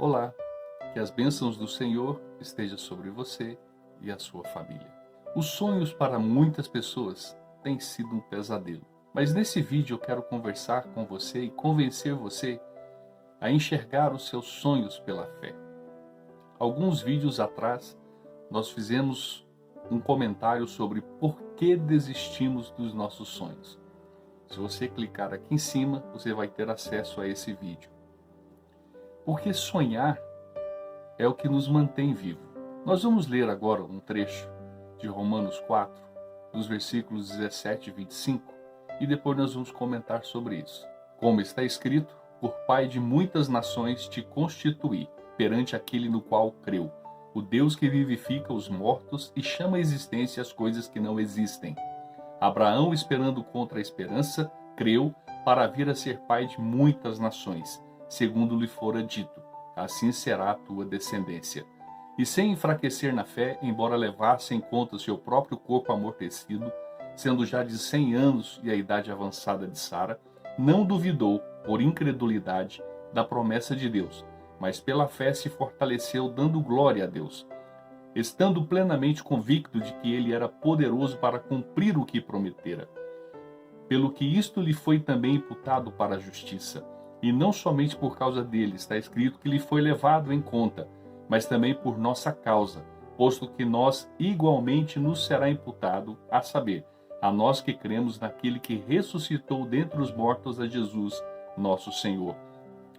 Olá, que as bênçãos do Senhor estejam sobre você e a sua família. Os sonhos para muitas pessoas têm sido um pesadelo. Mas nesse vídeo eu quero conversar com você e convencer você a enxergar os seus sonhos pela fé. Alguns vídeos atrás nós fizemos um comentário sobre por que desistimos dos nossos sonhos. Se você clicar aqui em cima, você vai ter acesso a esse vídeo. Porque sonhar é o que nos mantém vivo. Nós vamos ler agora um trecho de Romanos 4, dos versículos 17 e 25, e depois nós vamos comentar sobre isso. Como está escrito, por Pai de muitas nações te constituí, perante aquele no qual creu, o Deus que vivifica os mortos e chama à existência as coisas que não existem. Abraão, esperando contra a esperança, creu para vir a ser pai de muitas nações, segundo lhe fora dito, assim será a tua descendência. E sem enfraquecer na fé, embora levasse em conta seu próprio corpo amortecido, sendo já de 100 anos e a idade avançada de Sara, não duvidou, por incredulidade, da promessa de Deus, mas pela fé se fortaleceu, dando glória a Deus, estando plenamente convicto de que ele era poderoso para cumprir o que prometera. Pelo que isto lhe foi também imputado para a justiça. E não somente por causa dele, está escrito que lhe foi levado em conta, mas também por nossa causa, posto que nós igualmente nos será imputado, a saber, a nós que cremos naquele que ressuscitou dentre os mortos a Jesus, nosso Senhor,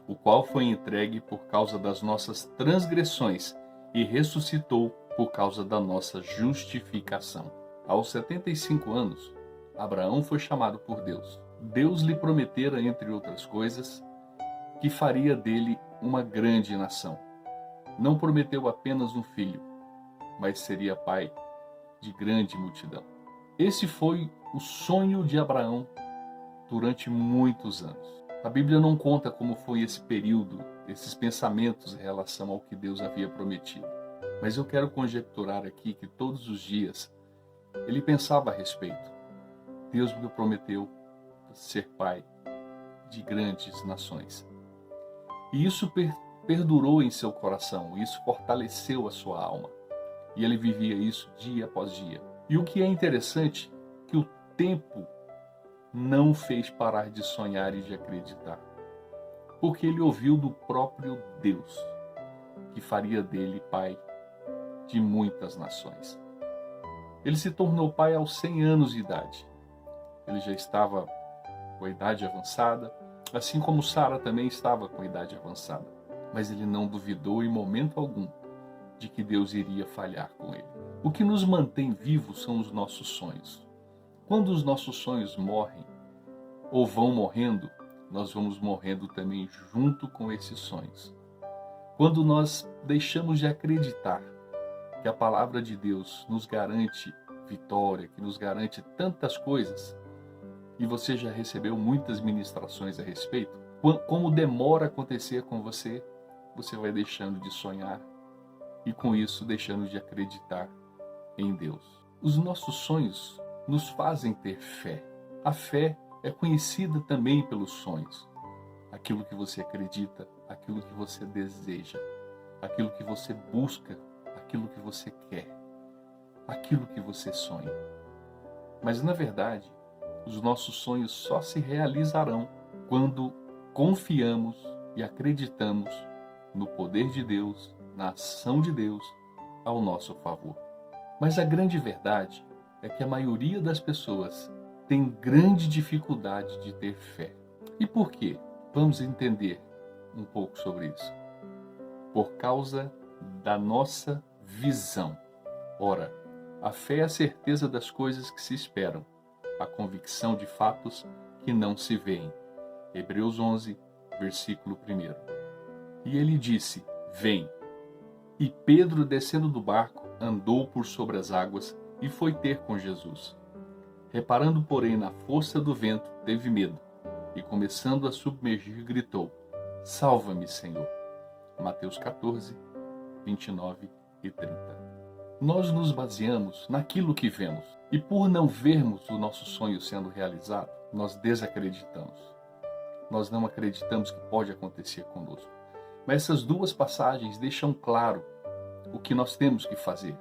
o qual foi entregue por causa das nossas transgressões e ressuscitou por causa da nossa justificação. Aos 75 anos, Abraão foi chamado por Deus. Deus lhe prometera, entre outras coisas, que faria dele uma grande nação. Não prometeu apenas um filho, mas seria pai de grande multidão. Esse foi o sonho de Abraão durante muitos anos. A Bíblia não conta como foi esse período, esses pensamentos em relação ao que Deus havia prometido. Mas eu quero conjecturar aqui que todos os dias ele pensava a respeito. Deus me prometeu ser pai de grandes nações. E isso perdurou em seu coração, isso fortaleceu a sua alma. E ele vivia isso dia após dia. E o que é interessante, que o tempo não o fez parar de sonhar e de acreditar. Porque ele ouviu do próprio Deus, que faria dele pai de muitas nações. Ele se tornou pai aos 100 anos de idade. Ele já estava com a idade avançada, assim como Sara também estava com a idade avançada. Mas ele não duvidou em momento algum de que Deus iria falhar com ele. O que nos mantém vivos são os nossos sonhos. Quando os nossos sonhos morrem, ou vão morrendo, nós vamos morrendo também junto com esses sonhos. Quando nós deixamos de acreditar que a palavra de Deus nos garante vitória, que nos garante tantas coisas, e você já recebeu muitas ministrações a respeito, como demora a acontecer com você, você vai deixando de sonhar e com isso deixando de acreditar em Deus. Os nossos sonhos nos fazem ter fé. A fé é conhecida também pelos sonhos. Aquilo que você acredita, aquilo que você deseja, aquilo que você busca, aquilo que você quer, aquilo que você sonha. Mas na verdade, os nossos sonhos só se realizarão quando confiamos e acreditamos no poder de Deus, na ação de Deus ao nosso favor. Mas a grande verdade é que a maioria das pessoas tem grande dificuldade de ter fé. E por quê? Vamos entender um pouco sobre isso. Por causa da nossa visão. Ora, a fé é a certeza das coisas que se esperam, a convicção de fatos que não se veem. Hebreus 11, versículo 1. E ele disse, vem. E Pedro, descendo do barco, andou por sobre as águas e foi ter com Jesus. Reparando, porém, na força do vento, teve medo, e começando a submergir, gritou, salva-me, Senhor. Mateus 14, 29 e 30. Nós nos baseamos naquilo que vemos, e por não vermos o nosso sonho sendo realizado, nós desacreditamos. Nós não acreditamos que pode acontecer conosco. Mas essas duas passagens deixam claro o que nós temos que fazer.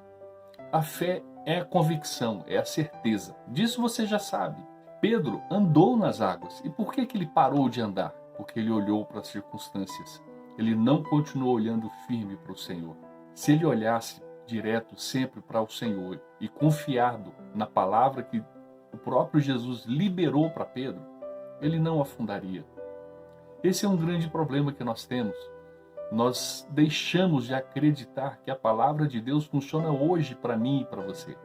A fé é a convicção, é a certeza. Disso você já sabe. Pedro andou nas águas. E por que ele parou de andar? Porque ele olhou para as circunstâncias. Ele não continuou olhando firme para o Senhor. Se ele olhasse direto sempre para o Senhor e confiado na palavra que o próprio Jesus liberou para Pedro, ele não afundaria. Esse é um grande problema que nós temos. Nós deixamos de acreditar que a palavra de Deus funciona hoje para mim e para você.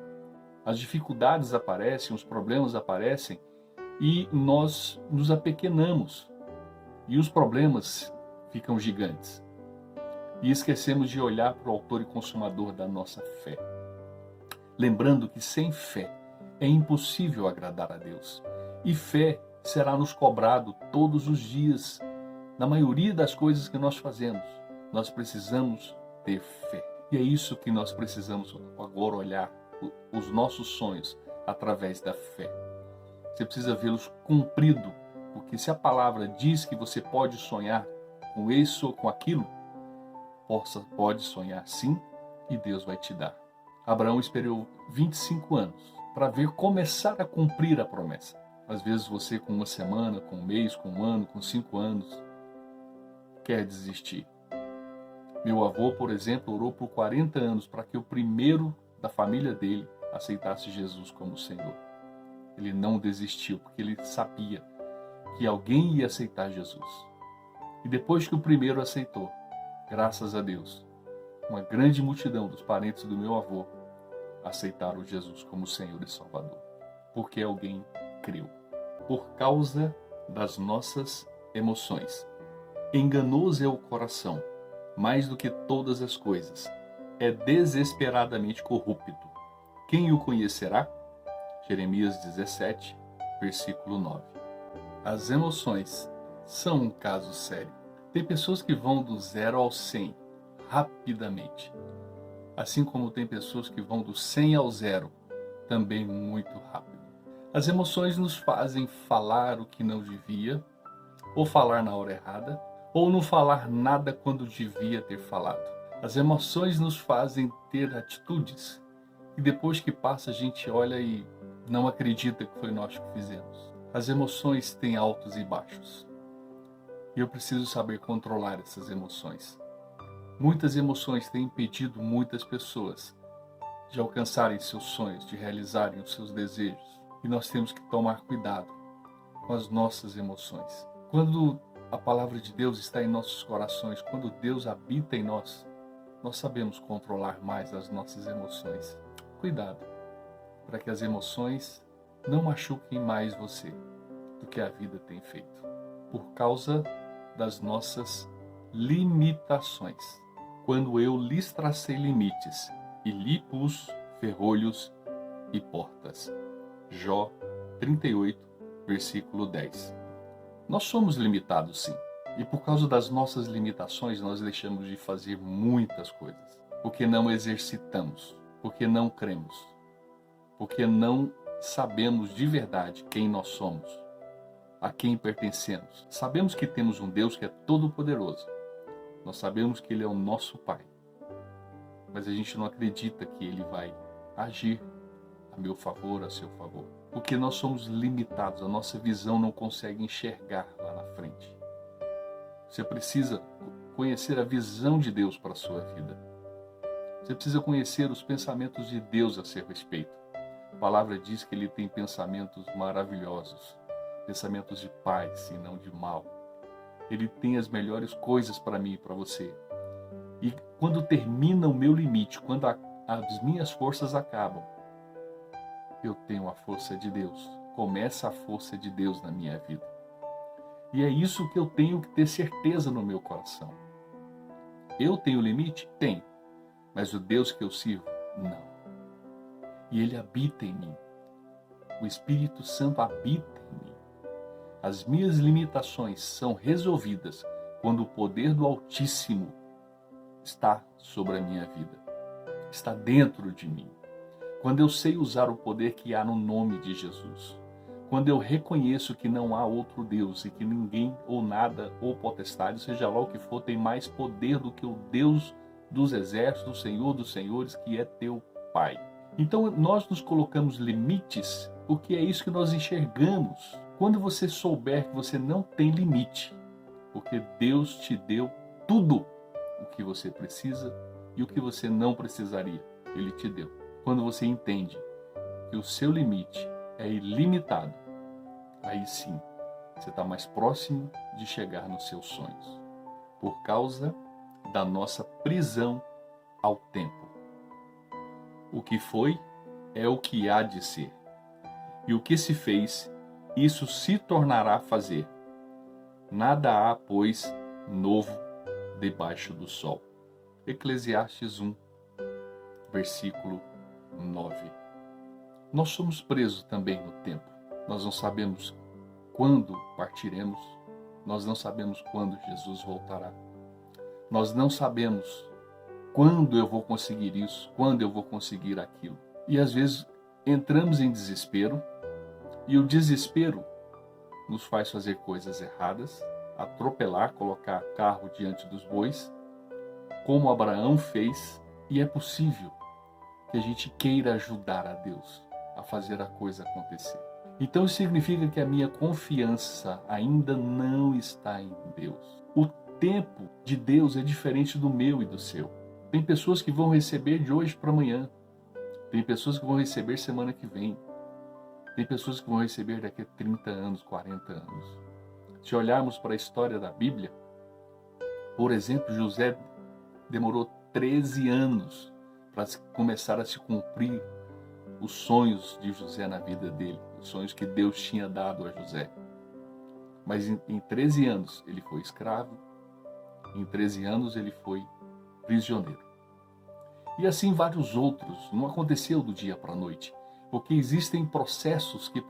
As dificuldades aparecem, os problemas aparecem e nós nos apequenamos. E os problemas ficam gigantes. E esquecemos de olhar para o autor e consumador da nossa fé. Lembrando que sem fé é impossível agradar a Deus. E fé será nos cobrado todos os dias. Na maioria das coisas que nós fazemos, nós precisamos ter fé. E é isso que nós precisamos agora olhar, os nossos sonhos, através da fé. Você precisa vê-los cumprido, porque se a palavra diz que você pode sonhar com isso ou com aquilo, pode sonhar sim, e Deus vai te dar. Abraão esperou 25 anos para ver começar a cumprir a promessa. Às vezes você com uma semana, com um mês, com um ano, com 5 anos, quer desistir. Meu avô, por exemplo, orou por 40 anos para que o primeiro da família dele aceitasse Jesus como Senhor. Ele não desistiu, porque ele sabia que alguém ia aceitar Jesus. E depois que o primeiro aceitou, graças a Deus, uma grande multidão dos parentes do meu avô aceitaram Jesus como Senhor e Salvador. Porque alguém creu. Por causa das nossas emoções. Enganoso é o coração, mais do que todas as coisas. É desesperadamente corrupto. Quem o conhecerá? Jeremias 17, versículo 9. As emoções são um caso sério. Tem pessoas que vão do 0 ao 100 rapidamente. Assim como tem pessoas que vão do 100 ao 0 também muito rápido. As emoções nos fazem falar o que não devia, ou falar na hora errada, ou não falar nada quando devia ter falado. As emoções nos fazem ter atitudes e depois que passa a gente olha e não acredita que foi nós que fizemos. As emoções têm altos e baixos. E eu preciso saber controlar essas emoções. Muitas emoções têm impedido muitas pessoas de alcançarem seus sonhos, de realizarem os seus desejos. E nós temos que tomar cuidado com as nossas emoções. Quando a palavra de Deus está em nossos corações, quando Deus habita em nós, nós sabemos controlar mais as nossas emoções. Cuidado, para que as emoções não machuquem mais você do que a vida tem feito. Por causa das nossas limitações. Quando eu lhes tracei limites e lhe pus ferrolhos e portas. Jó 38, versículo 10. Nós somos limitados, sim. E por causa das nossas limitações, nós deixamos de fazer muitas coisas. Porque não exercitamos, porque não cremos, porque não sabemos de verdade quem nós somos, a quem pertencemos. Sabemos que temos um Deus que é todo-poderoso. Nós sabemos que Ele é o nosso Pai. Mas a gente não acredita que Ele vai agir a meu favor, a seu favor. Porque nós somos limitados, a nossa visão não consegue enxergar lá na frente. Você precisa conhecer a visão de Deus para a sua vida. Você precisa conhecer os pensamentos de Deus a seu respeito. A palavra diz que Ele tem pensamentos maravilhosos, pensamentos de paz e não de mal. Ele tem as melhores coisas para mim e para você. E quando termina o meu limite, quando as minhas forças acabam, eu tenho a força de Deus. Começa a força de Deus na minha vida. E é isso que eu tenho que ter certeza no meu coração. Eu tenho limite? Tenho. Mas o Deus que eu sirvo, não. E Ele habita em mim. O Espírito Santo habita em mim. As minhas limitações são resolvidas quando o poder do Altíssimo está sobre a minha vida. Está dentro de mim. Quando eu sei usar o poder que há no nome de Jesus. quando eu reconheço que não há outro Deus e que ninguém ou nada ou potestade, seja lá o que for, tem mais poder do que o Deus dos exércitos, o Senhor dos senhores, que é teu Pai. Então nós nos colocamos limites porque é isso que nós enxergamos. Quando você souber que você não tem limite, porque Deus te deu tudo o que você precisa e o que você não precisaria, Ele te deu. Quando você entende que o seu limite é ilimitado, aí sim, você está mais próximo de chegar nos seus sonhos. Por causa da nossa prisão ao tempo. O que foi é o que há de ser. E o que se fez, isso se tornará a fazer. Nada há, pois, novo debaixo do sol. Eclesiastes 1, versículo 9. Nós somos presos também no tempo. Nós não sabemos quando partiremos. Nós não sabemos quando Jesus voltará. Nós não sabemos quando eu vou conseguir isso, quando eu vou conseguir aquilo. E às vezes entramos em desespero, e o desespero nos faz fazer coisas erradas, atropelar, colocar carro diante dos bois, como Abraão fez, e é possível que a gente queira ajudar a Deus a fazer a coisa acontecer. Então isso significa que a minha confiança ainda não está em Deus. O tempo de Deus é diferente do meu e do seu. Tem pessoas que vão receber de hoje para amanhã. Tem pessoas que vão receber semana que vem. Tem pessoas que vão receber daqui a 30 anos, 40 anos. Se olharmos para a história da Bíblia, por exemplo, José demorou 13 anos para começar a se cumprir os sonhos de José na vida dele, os sonhos que Deus tinha dado a José. Mas em 13 anos ele foi escravo, em 13 anos ele foi prisioneiro. E assim vários outros. Não aconteceu do dia para a noite, porque existem processos que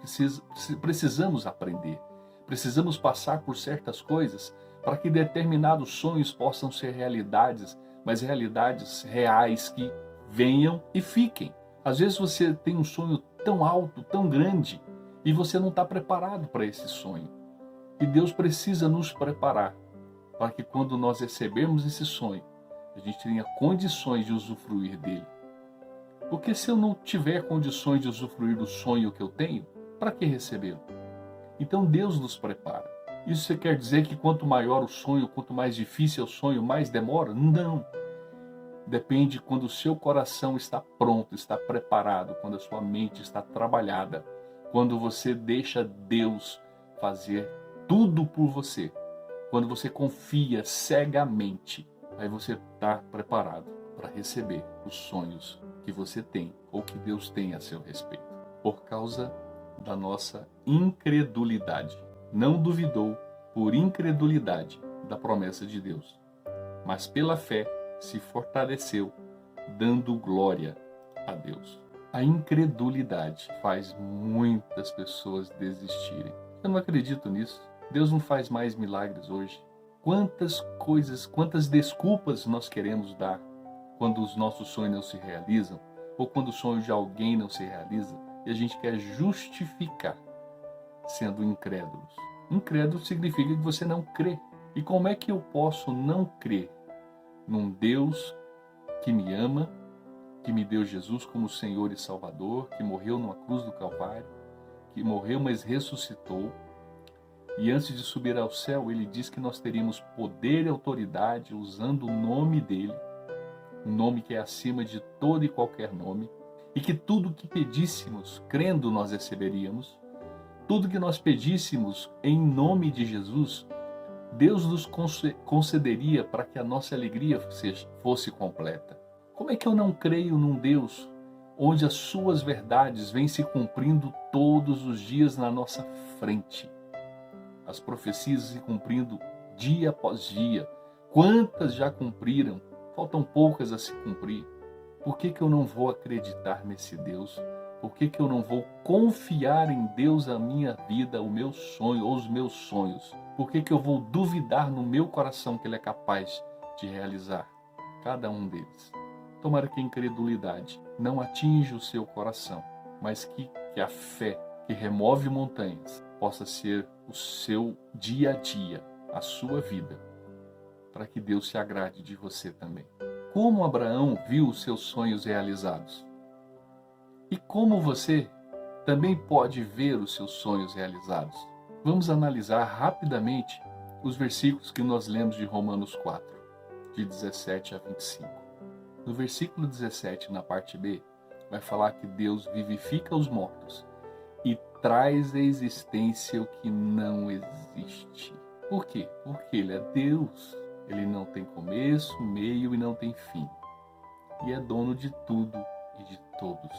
precisamos aprender. Precisamos passar por certas coisas para que determinados sonhos possam ser realidades, mas realidades reais que venham e fiquem. Às vezes você tem um sonho tão alto, tão grande, e você não está preparado para esse sonho. E Deus precisa nos preparar para que quando nós recebermos esse sonho, a gente tenha condições de usufruir dele. Porque se eu não tiver condições de usufruir do sonho que eu tenho, para que recebê-lo? Então Deus nos prepara. Isso quer dizer que quanto maior o sonho, quanto mais difícil é o sonho, mais demora? Não. Depende quando o seu coração está pronto, está preparado, quando a sua mente está trabalhada, quando você deixa Deus fazer tudo por você, quando você confia cegamente, aí você está preparado para receber os sonhos que você tem ou que Deus tem a seu respeito. Por causa da nossa incredulidade. Não duvidou por incredulidade da promessa de Deus, mas pela fé se fortaleceu, dando glória a Deus. A incredulidade faz muitas pessoas desistirem. Eu não acredito nisso. Deus não faz mais milagres hoje. Quantas coisas, quantas desculpas nós queremos dar quando os nossos sonhos não se realizam, ou quando o sonho de alguém não se realiza, e a gente quer justificar sendo incrédulos. Incrédulo significa que você não crê. E como é que eu posso não crer num Deus que me ama, que me deu Jesus como Senhor e Salvador, que morreu numa cruz do Calvário, que morreu, mas ressuscitou, e antes de subir ao céu, ele diz que nós teríamos poder e autoridade usando o nome dele, um nome que é acima de todo e qualquer nome, e que tudo que pedíssemos, crendo, nós receberíamos. Tudo que nós pedíssemos em nome de Jesus, Deus nos concederia para que a nossa alegria fosse completa. Como é que eu não creio num Deus onde as suas verdades vêm se cumprindo todos os dias na nossa frente? As profecias se cumprindo dia após dia. Quantas já cumpriram? Faltam poucas a se cumprir. Por que eu não vou acreditar nesse Deus? Por que eu não vou confiar em Deus a minha vida, o meu sonho ou os meus sonhos? Por que eu vou duvidar no meu coração que Ele é capaz de realizar cada um deles? Tomara que a incredulidade não atinja o seu coração, mas que a fé que remove montanhas, possa ser o seu dia a dia, a sua vida, para que Deus se agrade de você também. Como Abraão viu os seus sonhos realizados? E como você também pode ver os seus sonhos realizados? Vamos analisar rapidamente os versículos que nós lemos de Romanos 4, de 17 a 25. No versículo 17, na parte B, vai falar que Deus vivifica os mortos e traz à existência o que não existe. Por quê? Porque Ele é Deus. Ele não tem começo, meio e não tem fim. E é dono de tudo e de todos.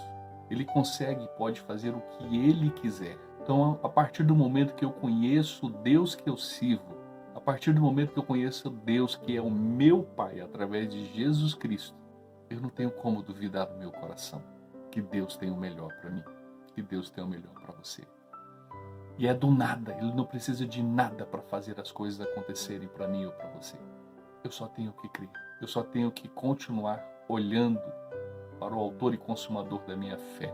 Ele consegue e pode fazer o que Ele quiser. Então, a partir do momento que eu conheço o Deus que eu sirvo, a partir do momento que eu conheço o Deus que é o meu Pai, através de Jesus Cristo, eu não tenho como duvidar do meu coração que Deus tem o melhor para mim, que Deus tem o melhor para você. E é do nada, Ele não precisa de nada para fazer as coisas acontecerem para mim ou para você. Eu só tenho que crer, eu só tenho que continuar olhando para o autor e consumador da minha fé,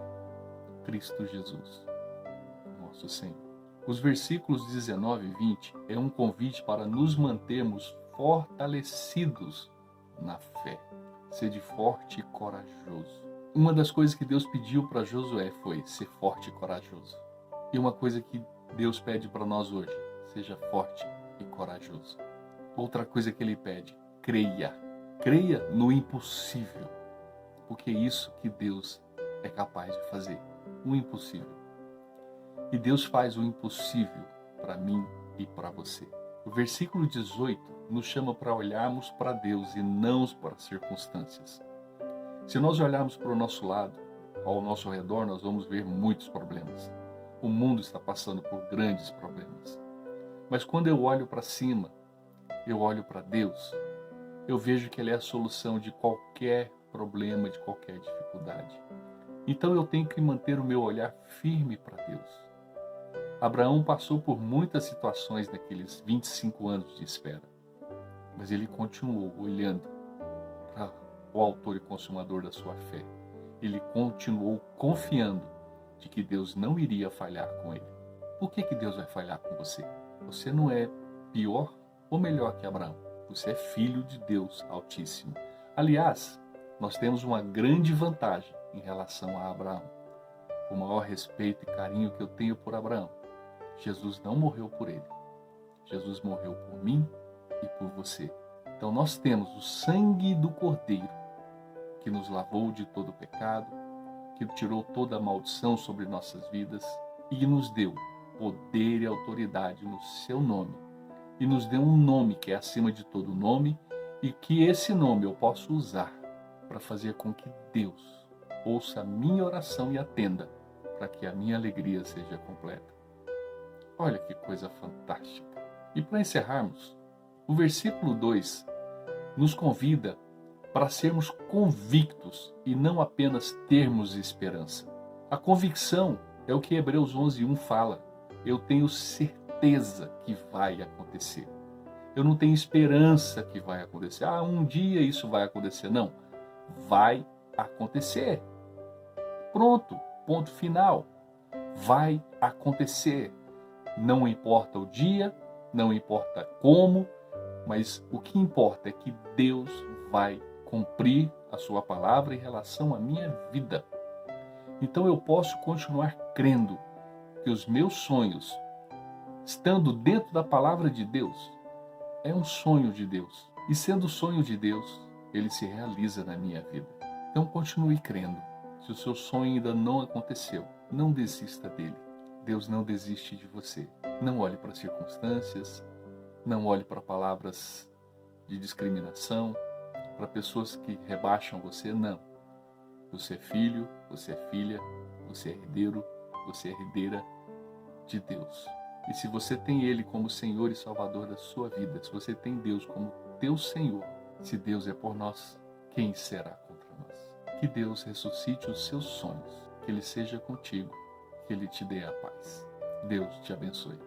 Cristo Jesus, nosso Senhor. Os versículos 19 e 20 é um convite para nos mantermos fortalecidos na fé. Sede forte e corajoso. Uma das coisas que Deus pediu para Josué foi ser forte e corajoso. E uma coisa que Deus pede para nós hoje, seja forte e corajoso. Outra coisa que Ele pede, creia. Creia no impossível. Porque é isso que Deus é capaz de fazer, o impossível. E Deus faz o impossível para mim e para você. O versículo 18 nos chama para olharmos para Deus e não para as circunstâncias. Se nós olharmos para o nosso lado, ao nosso redor, nós vamos ver muitos problemas. O mundo está passando por grandes problemas. Mas quando eu olho para cima, eu olho para Deus, eu vejo que Ele é a solução de qualquer problema, de qualquer dificuldade. Então eu tenho que manter o meu olhar firme para Deus. Abraão passou por muitas situações naqueles 25 anos de espera, mas ele continuou olhando para o autor e consumador da sua fé. Ele continuou confiando de que Deus não iria falhar com ele. Por que Deus vai falhar com você? Você não é pior ou melhor que Abraão. Você é filho de Deus Altíssimo. Aliás, nós temos uma grande vantagem em relação a Abraão. O maior respeito e carinho que eu tenho por Abraão. Jesus não morreu por ele. Jesus morreu por mim e por você. Então nós temos o sangue do Cordeiro que nos lavou de todo o pecado, que tirou toda a maldição sobre nossas vidas e nos deu poder e autoridade no seu nome. E nos deu um nome que é acima de todo nome e que esse nome eu posso usar para fazer com que Deus ouça a minha oração e atenda para que a minha alegria seja completa. Olha que coisa fantástica. E para encerrarmos, o versículo 2 nos convida para sermos convictos e não apenas termos esperança. A convicção é o que Hebreus 11:1 fala. Eu tenho certeza que vai acontecer. Eu não tenho esperança que vai acontecer. Um dia isso vai acontecer. Não, vai acontecer. Pronto, ponto final. Vai acontecer. Não importa o dia, não importa como, mas o que importa é que Deus vai cumprir a sua palavra em relação à minha vida. Então eu posso continuar crendo que os meus sonhos, estando dentro da palavra de Deus, é um sonho de Deus. E sendo sonho de Deus, ele se realiza na minha vida. Então continue crendo. Se o seu sonho ainda não aconteceu, não desista dele. Deus não desiste de você. Não olhe para circunstâncias, não olhe para palavras de discriminação, para pessoas que rebaixam você, não. Você é filho, você é filha, você é herdeiro, você é herdeira de Deus. E se você tem Ele como Senhor e Salvador da sua vida, se você tem Deus como teu Senhor, se Deus é por nós, quem será contra nós? Que Deus ressuscite os seus sonhos, que Ele seja contigo, que Ele te dê a paz. Deus te abençoe.